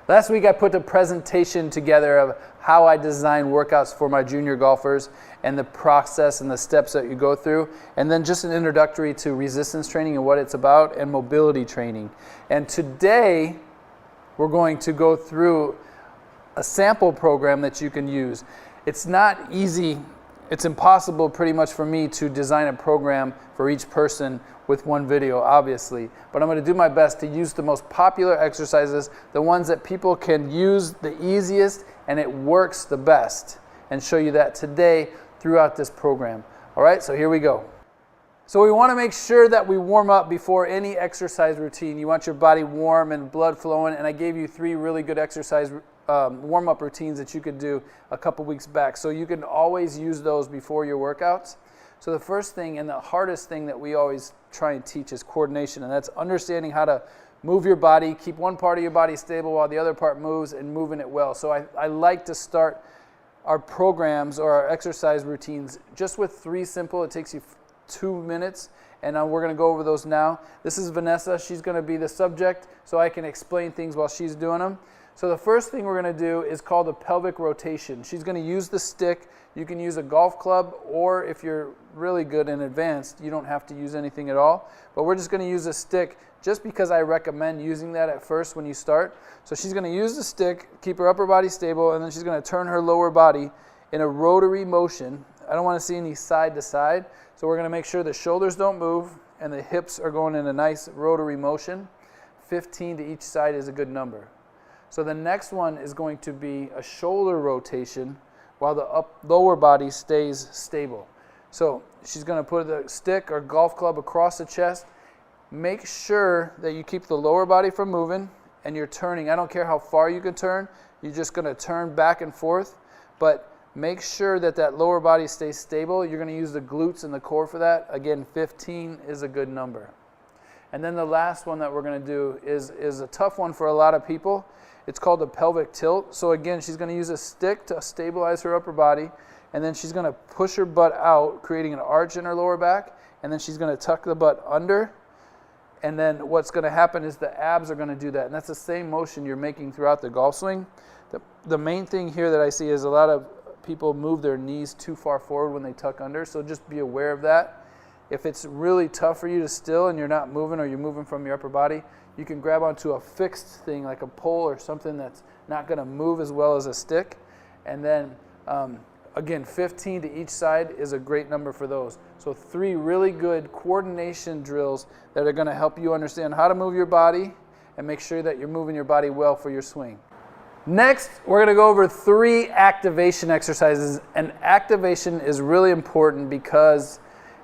Last week I put a presentation together of how I design workouts for my junior golfers and the process and the steps that you go through, and then just an introductory to resistance training and what it's about, and mobility training. And today we're going to go through a sample program that you can use. It's not easy, it's impossible pretty much for me to design a program for each person with one video, obviously, but I'm going to do my best to use the most popular exercises, the ones that people can use the easiest and it works the best, and show you that today throughout this program. All right, so here we go. So we want to make sure that we warm up before any exercise routine. You want your body warm and blood flowing, and I gave you 3 really good exercise warm-up routines that you could do a couple weeks back. So you can always use those before your workouts. So the first thing and the hardest thing that we always try and teach is coordination, and that's understanding how to move your body, keep one part of your body stable while the other part moves, and moving it well. So I like to start our programs or our exercise routines just with 3 simple. It takes you 2 minutes, and we're going to go over those now. This is Vanessa. She's going to be the subject, so I can explain things while she's doing them. So the first thing we're going to do is called a pelvic rotation. She's going to use the stick. You can use a golf club, or if you're really good and advanced, you don't have to use anything at all. But we're just going to use a stick just because I recommend using that at first when you start. So she's going to use the stick, keep her upper body stable, and then she's going to turn her lower body in a rotary motion. I don't want to see any side to side, so we're going to make sure the shoulders don't move and the hips are going in a nice rotary motion. 15 to each side is a good number. So the next one is going to be a shoulder rotation while the lower body stays stable. So she's going to put the stick or golf club across the chest. Make sure that you keep the lower body from moving and you're turning. I don't care how far you can turn. You're just going to turn back and forth. But make sure that that lower body stays stable. You're going to use the glutes and the core for that. Again, 15 is a good number. And then the last one that we're going to do is a tough one for a lot of people. It's called the pelvic tilt. So again, she's going to use a stick to stabilize her upper body, and then she's going to push her butt out, creating an arch in her lower back, and then she's going to tuck the butt under, and then what's going to happen is the abs are going to do that, and that's the same motion you're making throughout the golf swing. The main thing here that I see is a lot of people move their knees too far forward when they tuck under, so just be aware of that. If it's really tough for you to still and you're not moving, or you're moving from your upper body, you can grab onto a fixed thing like a pole or something that's not going to move as well as a stick. And then, again, 15 to each side is a great number for those. So 3 really good coordination drills that are going to help you understand how to move your body and make sure that you're moving your body well for your swing. Next, we're going to go over 3 activation exercises. And activation is really important because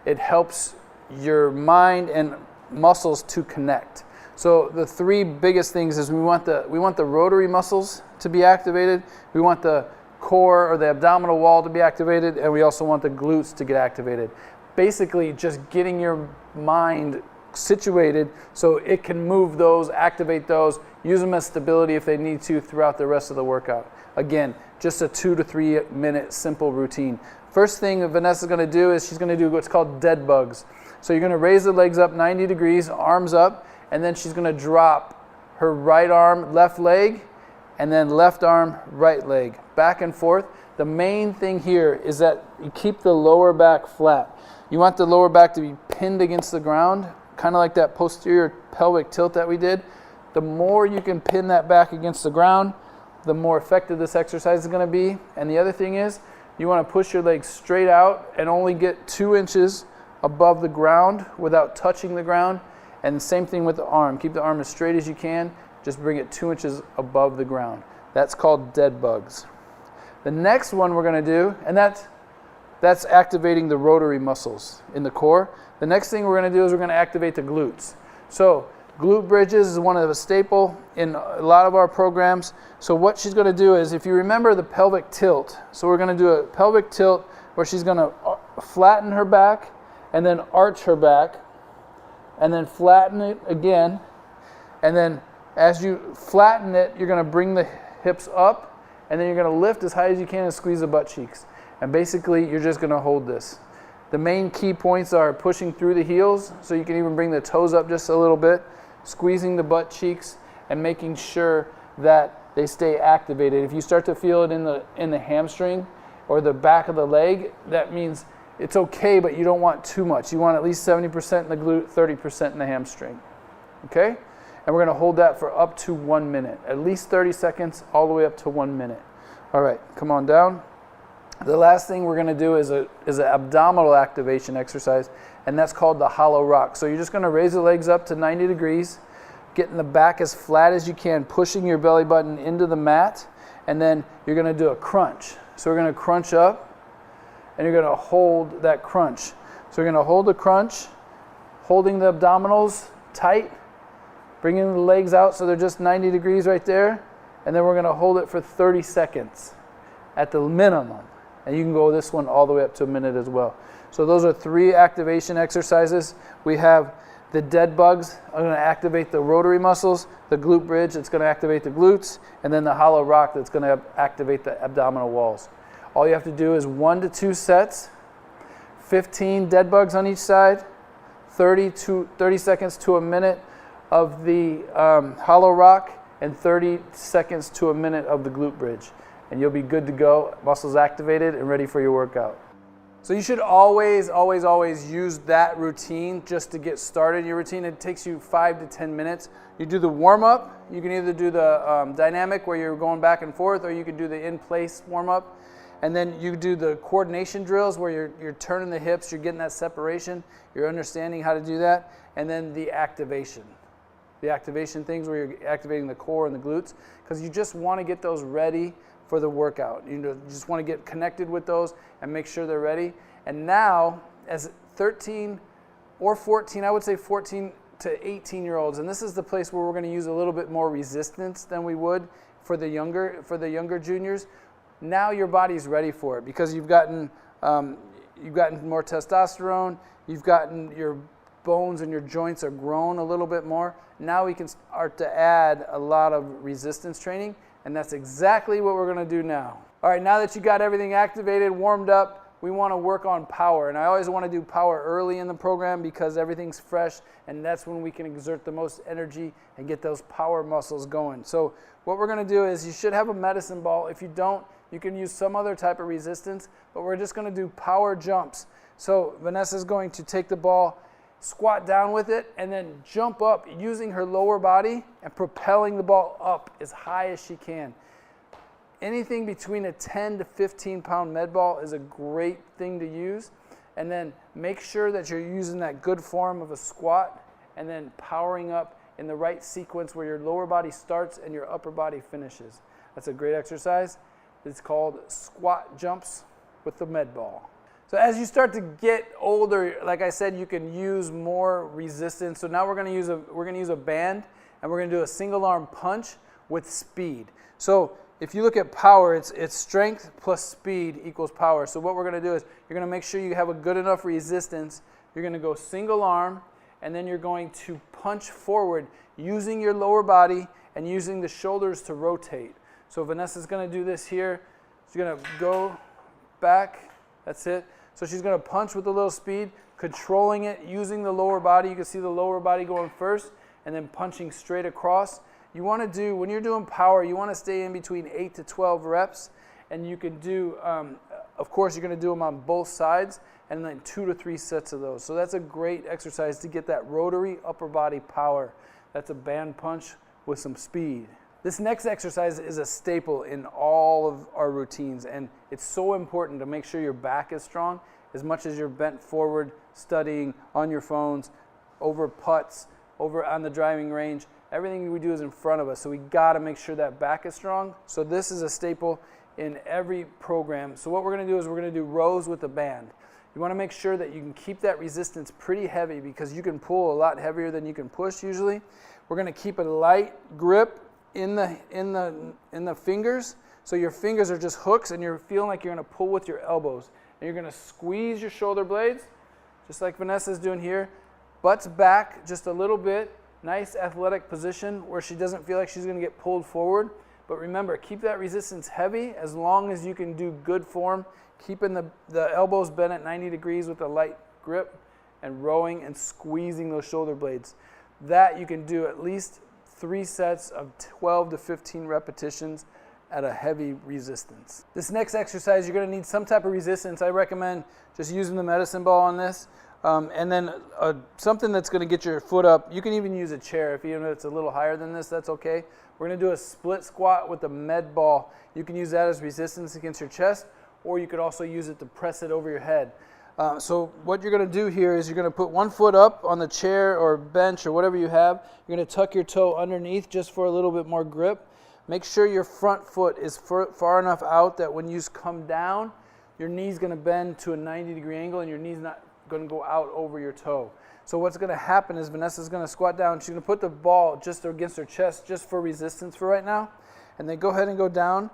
it helps your mind and muscles to connect. So the 3 biggest things is we want the rotary muscles to be activated, we want the core or the abdominal wall to be activated, and we also want the glutes to get activated. Basically, just getting your mind situated so it can move those, activate those, use them as stability if they need to throughout the rest of the workout. Again, just a 2 to 3 minute simple routine. First thing that Vanessa's going to do is she's going to do what's called dead bugs. So you're going to raise the legs up 90 degrees, arms up, and then she's going to drop her right arm, left leg, and then left arm, right leg, back and forth. The main thing here is that you keep the lower back flat. You want the lower back to be pinned against the ground, kind of like that posterior pelvic tilt that we did. The more you can pin that back against the ground, the more effective this exercise is going to be. And the other thing is, you want to push your legs straight out and only get 2 inches above the ground without touching the ground. And the same thing with the arm. Keep the arm as straight as you can. Just bring it 2 inches above the ground. That's called dead bugs. The next one we're going to do, and that's activating the rotary muscles in the core. The next thing we're going to do is we're going to activate the glutes. So glute bridges is one of the staple in a lot of our programs. So what she's going to do is, if you remember the pelvic tilt, so we're going to do a pelvic tilt where she's going to flatten her back and then arch her back, and then flatten it again, and then as you flatten it, you're going to bring the hips up, and then you're going to lift as high as you can and squeeze the butt cheeks. And basically, you're just going to hold this. The main key points are pushing through the heels, so you can even bring the toes up just a little bit, squeezing the butt cheeks, and making sure that they stay activated. If you start to feel it in the hamstring or the back of the leg, that means it's okay, but you don't want too much. You want at least 70% in the glute, 30% in the hamstring. Okay? And we're going to hold that for up to 1 minute. At least 30 seconds, all the way up to 1 minute. All right, come on down. The last thing we're going to do is an abdominal activation exercise, and that's called the hollow rock. So you're just going to raise the legs up to 90 degrees, getting the back as flat as you can, pushing your belly button into the mat, and then you're going to do a crunch. So we're going to crunch up, and you're going to hold that crunch. So we're going to hold the crunch, holding the abdominals tight, bringing the legs out so they're just 90 degrees right there, and then we're going to hold it for 30 seconds at the minimum. And you can go this one all the way up to a minute as well. So those are 3 activation exercises. We have the dead bugs. I'm going to activate the rotary muscles, the glute bridge that's going to activate the glutes, and then the hollow rock that's going to activate the abdominal walls. All you have to do is 1 to 2 sets, 15 dead bugs on each side, 30 seconds to a minute of the hollow rock, and 30 seconds to a minute of the glute bridge. And you'll be good to go, muscles activated and ready for your workout. So you should always, always, always use that routine just to get started in your routine. It takes you 5 to 10 minutes. You do the warm-up. You can either do the dynamic where you're going back and forth, or you can do the in-place warm-up. And then you do the coordination drills where you're turning the hips, you're getting that separation, you're understanding how to do that. And then the activation. The activation things where you're activating the core and the glutes, because you just want to get those ready for the workout. You just want to get connected with those and make sure they're ready. And now, as 13 or 14, I would say 14 to 18-year-olds, and this is the place where we're going to use a little bit more resistance than we would for the younger juniors. Now your body's ready for it because you've gotten more testosterone, you've gotten your bones and your joints are grown a little bit more. Now we can start to add a lot of resistance training, and that's exactly what we're going to do now. All right, now that you got everything activated, warmed up, we want to work on power. And I always want to do power early in the program because everything's fresh, and that's when we can exert the most energy and get those power muscles going. So what we're going to do is you should have a medicine ball. If you don't, you can use some other type of resistance, but we're just going to do power jumps. So Vanessa's going to take the ball, squat down with it, and then jump up using her lower body and propelling the ball up as high as she can. Anything between a 10 to 15 pound med ball is a great thing to use. And then make sure that you're using that good form of a squat and then powering up in the right sequence where your lower body starts and your upper body finishes. That's a great exercise. It's called squat jumps with the med ball. So as you start to get older, like I said, you can use more resistance. So now we're going to use a band, and we're going to do a single arm punch with speed. So if you look at power, it's strength plus speed equals power. So what we're going to do is you're going to make sure you have a good enough resistance. You're going to go single arm, and then you're going to punch forward using your lower body and using the shoulders to rotate. So Vanessa's going to do this here. She's going to go back. That's it. So she's going to punch with a little speed, controlling it, using the lower body. You can see the lower body going first, and then punching straight across. You want to do, when you're doing power, you want to stay in between 8 to 12 reps, and you can do, of course, you're going to do them on both sides, and then 2 to 3 sets of those. So that's a great exercise to get that rotary upper body power. That's a band punch with some speed. This next exercise is a staple in all of our routines, and it's so important to make sure your back is strong as much as you're bent forward, studying on your phones, over putts, over on the driving range. Everything we do is in front of us, so we got to make sure that back is strong. So this is a staple in every program. So what we're going to do is we're going to do rows with a band. You want to make sure that you can keep that resistance pretty heavy because you can pull a lot heavier than you can push usually. We're going to keep a light grip in the fingers, so your fingers are just hooks and you're feeling like you're going to pull with your elbows, and you're going to squeeze your shoulder blades just like Vanessa's doing here, butts back just a little bit, nice athletic position where she doesn't feel like she's going to get pulled forward. But remember, keep that resistance heavy as long as you can do good form, keeping the elbows bent at 90 degrees with a light grip and rowing and squeezing those shoulder blades. That you can do at least 3 sets of 12 to 15 repetitions at a heavy resistance. This next exercise, you're going to need some type of resistance. I recommend just using the medicine ball on this. And then something that's going to get your foot up. You can even use a chair if even if it's a little higher than this, that's okay. We're going to do a split squat with the med ball. You can use that as resistance against your chest, or you could also use it to press it over your head. So what you're going to do here is you're going to put one foot up on the chair or bench or whatever you have. You're going to tuck your toe underneath just for a little bit more grip. Make sure your front foot is far enough out that when you come down, your knee's going to bend to a 90-degree angle and your knee's not going to go out over your toe. So what's going to happen is Vanessa's going to squat down. She's going to put the ball just against her chest just for resistance for right now. And then go ahead and go down.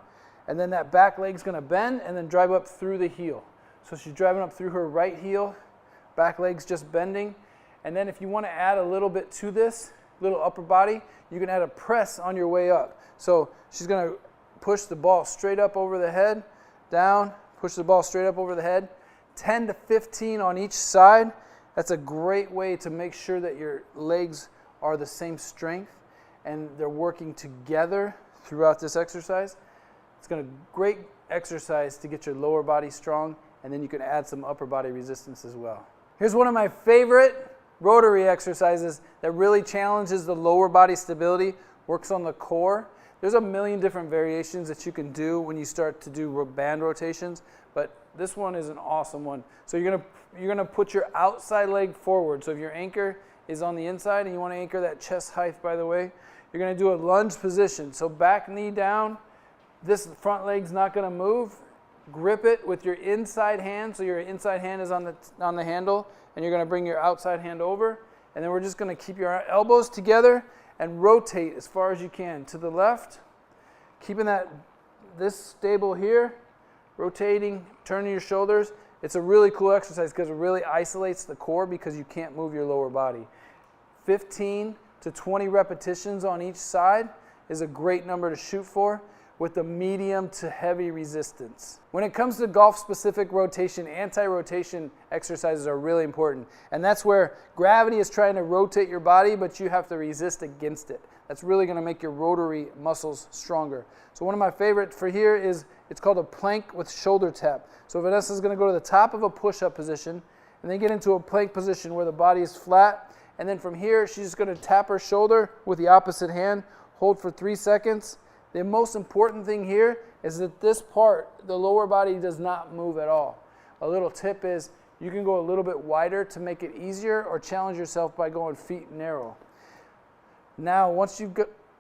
And then that back leg's going to bend and then drive up through the heel. So she's driving up through her right heel. Back leg's just bending. And then if you want to add a little bit to this, little upper body, you can add a press on your way up. So she's going to push the ball straight up over the head, down, push the ball straight up over the head, 10 to 15 on each side. That's a great way to make sure that your legs are the same strength and they're working together throughout this exercise. It's going to be a great exercise to get your lower body strong, and then you can add some upper body resistance as well. Here's one of my favorite rotary exercises that really challenges the lower body stability, works on the core. There's a million different variations that you can do when you start to do band rotations, but this one is an awesome one. So you're gonna put your outside leg forward. So if your anchor is on the inside and you want to anchor that chest height, by the way, you're going to do a lunge position. So back knee down. This front leg's not going to move. Grip it with your inside hand. So your inside hand is on the handle, and you're going to bring your outside hand over. And then we're just going to keep your elbows together and rotate as far as you can to the left, keeping this stable here, rotating, turning your shoulders. It's a really cool exercise because it really isolates the core because you can't move your lower body. 15 to 20 repetitions on each side is a great number to shoot for with a medium to heavy resistance. When it comes to golf-specific rotation, anti-rotation exercises are really important. And that's where gravity is trying to rotate your body, but you have to resist against it. That's really going to make your rotary muscles stronger. So one of my favorite for here is, it's called a plank with shoulder tap. So Vanessa's going to go to the top of a push-up position and then get into a plank position where the body is flat. And then from here, she's just going to tap her shoulder with the opposite hand, hold for 3 seconds. The most important thing here is that this part, the lower body, does not move at all. A little tip is you can go a little bit wider to make it easier or challenge yourself by going feet narrow. Now, once you've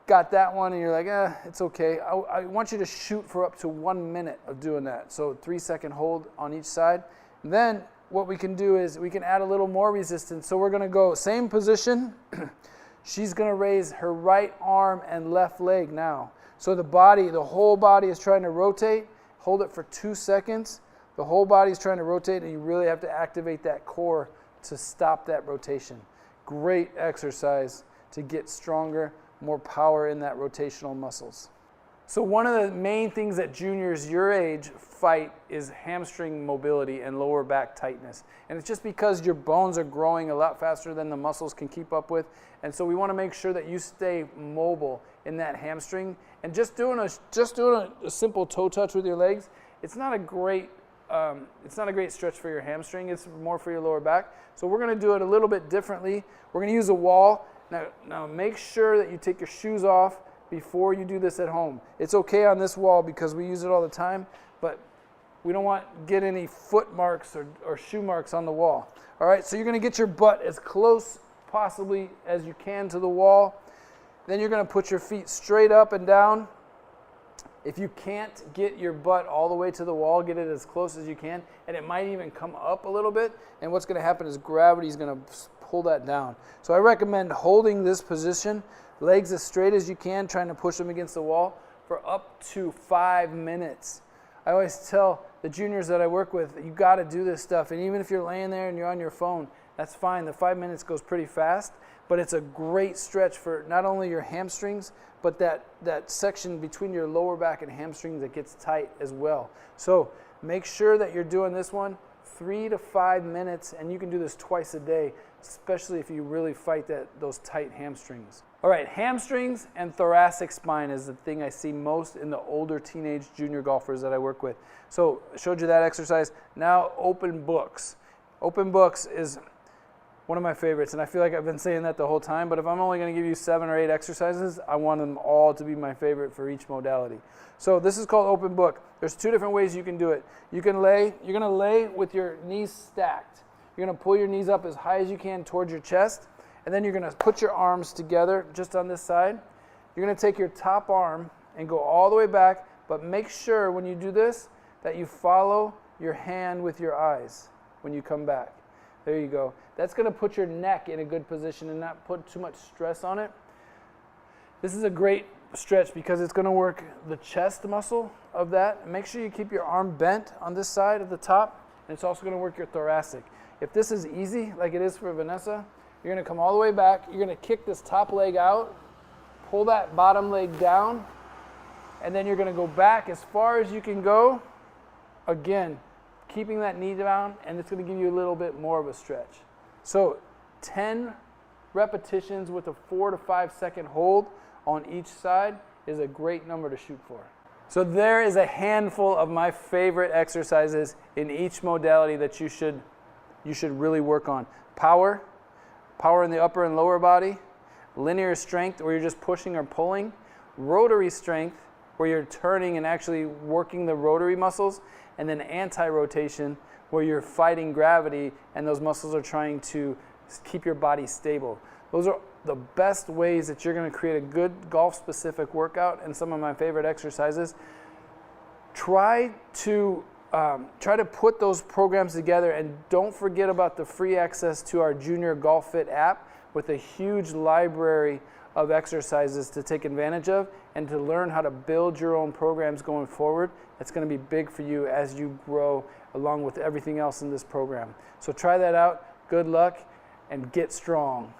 got that one and you're like, it's okay, I want you to shoot for up to 1 minute of doing that. So 3-second hold on each side. And then what we can do is we can add a little more resistance. So we're going to go same position. She's going to raise her right arm and left leg now. So the whole body is trying to rotate. Hold it for 2 seconds. The whole body is trying to rotate, and you really have to activate that core to stop that rotation. Great exercise to get stronger, more power in that rotational muscles. So one of the main things that juniors your age fight is hamstring mobility and lower back tightness. And it's just because your bones are growing a lot faster than the muscles can keep up with. And so we want to make sure that you stay mobile in that hamstring. And just doing a simple toe touch with your legs, it's not a great stretch for your hamstring. It's more for your lower back. So we're going to do it a little bit differently. We're going to use a wall. Now make sure that you take your shoes off before you do this at home. It's okay on this wall because we use it all the time, but we don't want to get any foot marks or shoe marks on the wall. All right, so you're going to get your butt as close possibly as you can to the wall. Then you're going to put your feet straight up and down. If you can't get your butt all the way to the wall, get it as close as you can, and it might even come up a little bit, and what's going to happen is gravity is going to pull that down. So I recommend holding this position, legs as straight as you can, trying to push them against the wall for up to 5 minutes. I always tell the juniors that I work with, you got to do this stuff, and even if you're laying there and you're on your phone, that's fine. The 5 minutes goes pretty fast, but it's a great stretch for not only your hamstrings, but that section between your lower back and hamstrings that gets tight as well. So make sure that you're doing this one 3 to 5 minutes, and you can do this twice a day, especially if you really fight those tight hamstrings. All right, hamstrings and thoracic spine is the thing I see most in the older teenage junior golfers that I work with. So I showed you that exercise. Now open books. Open books is one of my favorites, and I feel like I've been saying that the whole time, but if I'm only going to give you 7 or 8 exercises, I want them all to be my favorite for each modality. So this is called open book. There's 2 different ways you can do it. You're going to lay with your knees stacked. You're going to pull your knees up as high as you can towards your chest, and then you're going to put your arms together just on this side. You're going to take your top arm and go all the way back, but make sure when you do this that you follow your hand with your eyes when you come back. There you go. That's going to put your neck in a good position and not put too much stress on it. This is a great stretch because it's going to work the chest muscle of that. Make sure you keep your arm bent on this side of the top, and it's also going to work your thoracic. If this is easy, like it is for Vanessa, you're going to come all the way back. You're going to kick this top leg out, pull that bottom leg down, and then you're going to go back as far as you can go. Again, keeping that knee down, and it's going to give you a little bit more of a stretch. So 10 repetitions with a 4 to 5 second hold on each side is a great number to shoot for. So there is a handful of my favorite exercises in each modality that you should really work on. Power in the upper and lower body, linear strength where you're just pushing or pulling, rotary strength where you're turning and actually working the rotary muscles, and then anti-rotation where you're fighting gravity and those muscles are trying to keep your body stable. Those are the best ways that you're going to create a good golf-specific workout, and some of my favorite exercises. Try to put those programs together, and don't forget about the free access to our Junior Golf Fit app with a huge library of exercises to take advantage of and to learn how to build your own programs going forward. It's going to be big for you as you grow along with everything else in this program. So try that out. Good luck and get strong.